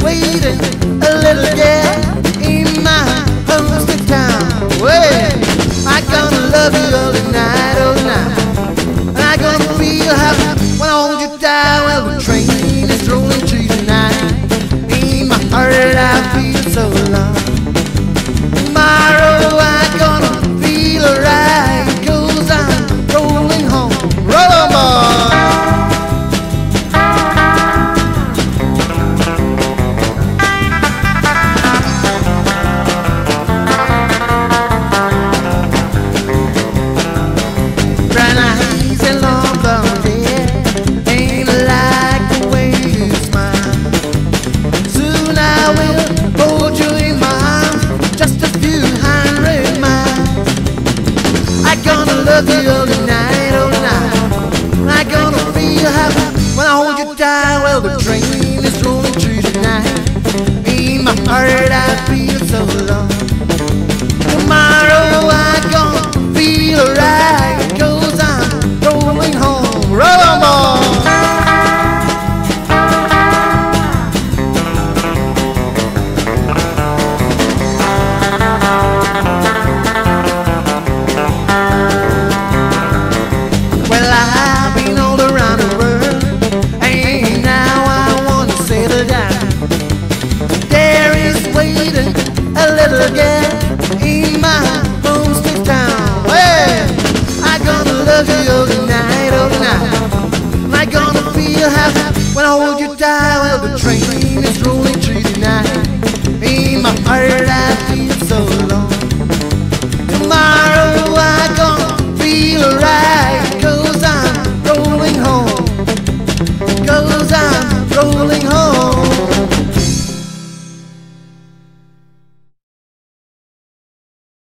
waiting, a little girl in my homestead town. Well, I'm gonna love you all night, all night. And I'm gonna feel happy when I hold you down. Well, the train is rolling to tonight. In my heart I feel so long. Tomorrow I'm gonna feel alright, 'cause I'm rolling home. Roll on, boy. Brown eyes and long blonde hair, ain't like the way you smile. Soon I will hold you in my arms, just a few hundred miles. I'm gonna love you all night, all night. I'm gonna feel happy when I hold you down. Well, the train is rolling through tonight. In my heart I feel so long. Tomorrow I'm gonna feel alright, 'cause I'm rolling home. Roll on, boy. Well, I've been all around the world, and now I wanna settle down. There is waiting a little girl